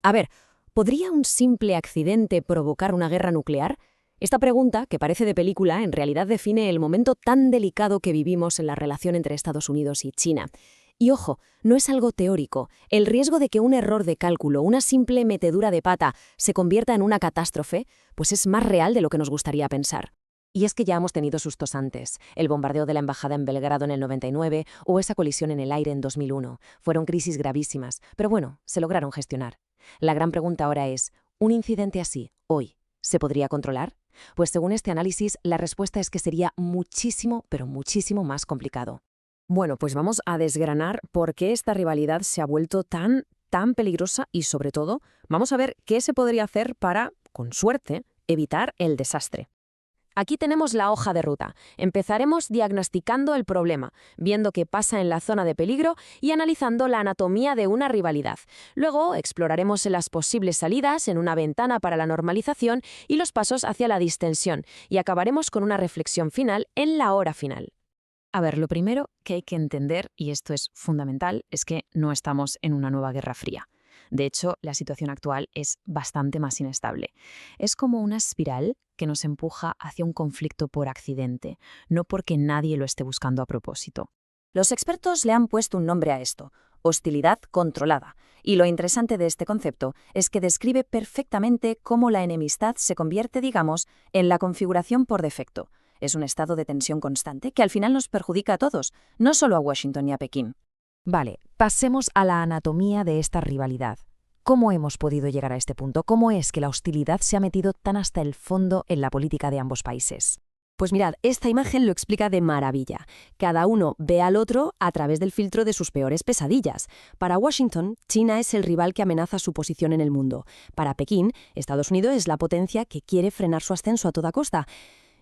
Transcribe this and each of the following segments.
A ver, ¿podría un simple accidente provocar una guerra nuclear? Esta pregunta, que parece de película, en realidad define el momento tan delicado que vivimos en la relación entre Estados Unidos y China. Y ojo, no es algo teórico. El riesgo de que un error de cálculo, una simple metedura de pata, se convierta en una catástrofe, pues es más real de lo que nos gustaría pensar. Y es que ya hemos tenido sustos antes. El bombardeo de la embajada en Belgrado en el 99 o esa colisión en el aire en 2001. Fueron crisis gravísimas, pero bueno, se lograron gestionar. La gran pregunta ahora es, ¿un incidente así, hoy, se podría controlar? Pues según este análisis, la respuesta es que sería muchísimo, pero muchísimo más complicado. Bueno, pues vamos a desgranar por qué esta rivalidad se ha vuelto tan peligrosa y, sobre todo, vamos a ver qué se podría hacer para, con suerte, evitar el desastre. Aquí tenemos la hoja de ruta. Empezaremos diagnosticando el problema, viendo qué pasa en la zona de peligro y analizando la anatomía de una rivalidad. Luego exploraremos las posibles salidas en una ventana para la normalización y los pasos hacia la distensión, y acabaremos con una reflexión final en la hora final. A ver, lo primero que hay que entender, y esto es fundamental, es que no estamos en una nueva guerra fría. De hecho, la situación actual es bastante más inestable. Es como una espiral que nos empuja hacia un conflicto por accidente, no porque nadie lo esté buscando a propósito. Los expertos le han puesto un nombre a esto: hostilidad controlada. Y lo interesante de este concepto es que describe perfectamente cómo la enemistad se convierte, digamos, en la configuración por defecto. Es un estado de tensión constante que al final nos perjudica a todos, no solo a Washington y a Pekín. Vale, pasemos a la anatomía de esta rivalidad. ¿Cómo hemos podido llegar a este punto? ¿Cómo es que la hostilidad se ha metido tan hasta el fondo en la política de ambos países? Pues mirad, esta imagen lo explica de maravilla. Cada uno ve al otro a través del filtro de sus peores pesadillas. Para Washington, China es el rival que amenaza su posición en el mundo. Para Pekín, Estados Unidos es la potencia que quiere frenar su ascenso a toda costa.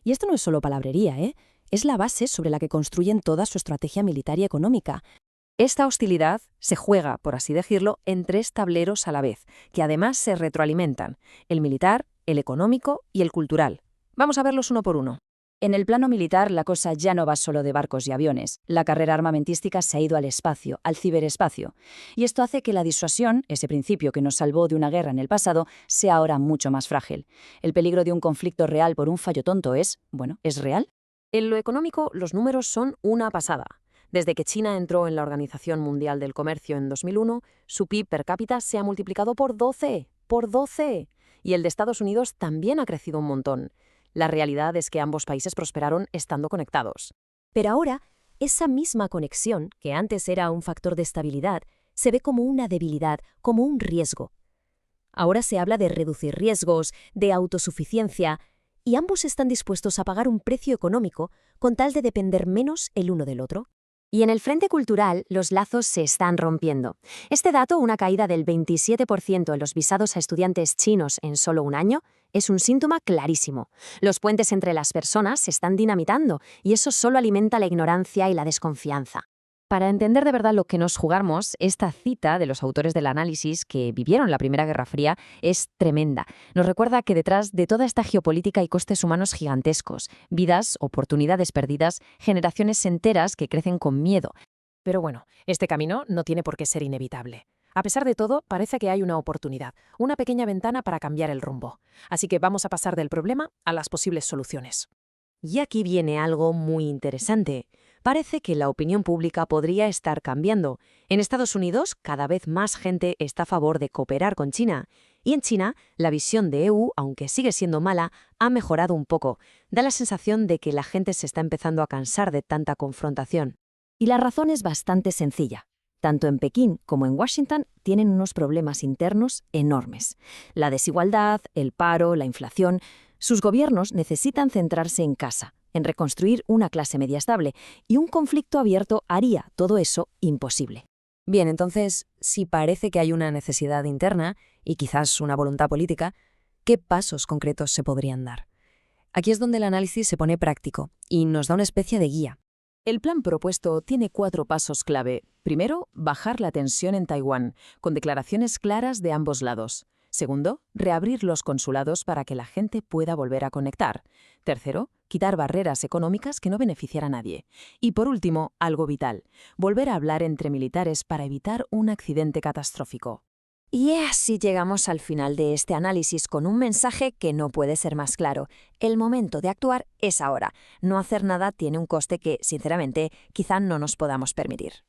Y esto no es solo palabrería, ¿eh? Es la base sobre la que construyen toda su estrategia militar y económica. Esta hostilidad se juega, por así decirlo, en 3 tableros a la vez, que además se retroalimentan: el militar, el económico y el cultural. Vamos a verlos uno por uno. En el plano militar, la cosa ya no va solo de barcos y aviones. La carrera armamentística se ha ido al espacio, al ciberespacio. Y esto hace que la disuasión, ese principio que nos salvó de una guerra en el pasado, sea ahora mucho más frágil. El peligro de un conflicto real por un fallo tonto es real. En lo económico, los números son una pasada. Desde que China entró en la Organización Mundial del Comercio en 2001, su PIB per cápita se ha multiplicado por 12, ¡por 12! Y el de Estados Unidos también ha crecido un montón. La realidad es que ambos países prosperaron estando conectados. Pero ahora, esa misma conexión, que antes era un factor de estabilidad, se ve como una debilidad, como un riesgo. Ahora se habla de reducir riesgos, de autosuficiencia, y ambos están dispuestos a pagar un precio económico con tal de depender menos el uno del otro. Y en el frente cultural, los lazos se están rompiendo. Este dato, una caída del 27% en los visados a estudiantes chinos en solo un año, es un síntoma clarísimo. Los puentes entre las personas se están dinamitando y eso solo alimenta la ignorancia y la desconfianza. Para entender de verdad lo que nos jugamos, esta cita de los autores del análisis que vivieron la Primera Guerra Fría es tremenda. Nos recuerda que detrás de toda esta geopolítica hay costes humanos gigantescos, vidas, oportunidades perdidas, generaciones enteras que crecen con miedo. Pero bueno, este camino no tiene por qué ser inevitable. A pesar de todo, parece que hay una oportunidad, una pequeña ventana para cambiar el rumbo. Así que vamos a pasar del problema a las posibles soluciones. Y aquí viene algo muy interesante. Parece que la opinión pública podría estar cambiando. En Estados Unidos, cada vez más gente está a favor de cooperar con China. Y en China, la visión de EU, aunque sigue siendo mala, ha mejorado un poco. Da la sensación de que la gente se está empezando a cansar de tanta confrontación. Y la razón es bastante sencilla. Tanto en Pekín como en Washington tienen unos problemas internos enormes. La desigualdad, el paro, la inflación. Sus gobiernos necesitan centrarse en casa, en reconstruir una clase media estable, y un conflicto abierto haría todo eso imposible. Bien, entonces, si parece que hay una necesidad interna y quizás una voluntad política, ¿qué pasos concretos se podrían dar? Aquí es donde el análisis se pone práctico y nos da una especie de guía. El plan propuesto tiene 4 pasos clave. Primero, bajar la tensión en Taiwán, con declaraciones claras de ambos lados. Segundo, reabrir los consulados para que la gente pueda volver a conectar. Tercero, quitar barreras económicas que no benefician a nadie. Y por último, algo vital, volver a hablar entre militares para evitar un accidente catastrófico. Y así llegamos al final de este análisis con un mensaje que no puede ser más claro. El momento de actuar es ahora. No hacer nada tiene un coste que, sinceramente, quizá no nos podamos permitir.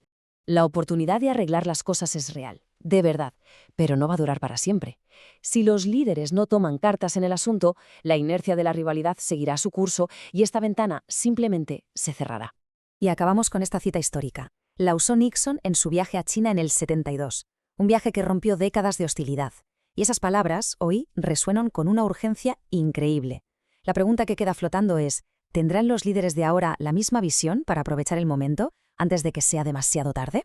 La oportunidad de arreglar las cosas es real, de verdad, pero no va a durar para siempre. Si los líderes no toman cartas en el asunto, la inercia de la rivalidad seguirá su curso y esta ventana simplemente se cerrará. Y acabamos con esta cita histórica. La usó Nixon en su viaje a China en el 72, un viaje que rompió décadas de hostilidad. Y esas palabras, hoy, resuenan con una urgencia increíble. La pregunta que queda flotando es, ¿tendrán los líderes de ahora la misma visión para aprovechar el momento antes de que sea demasiado tarde?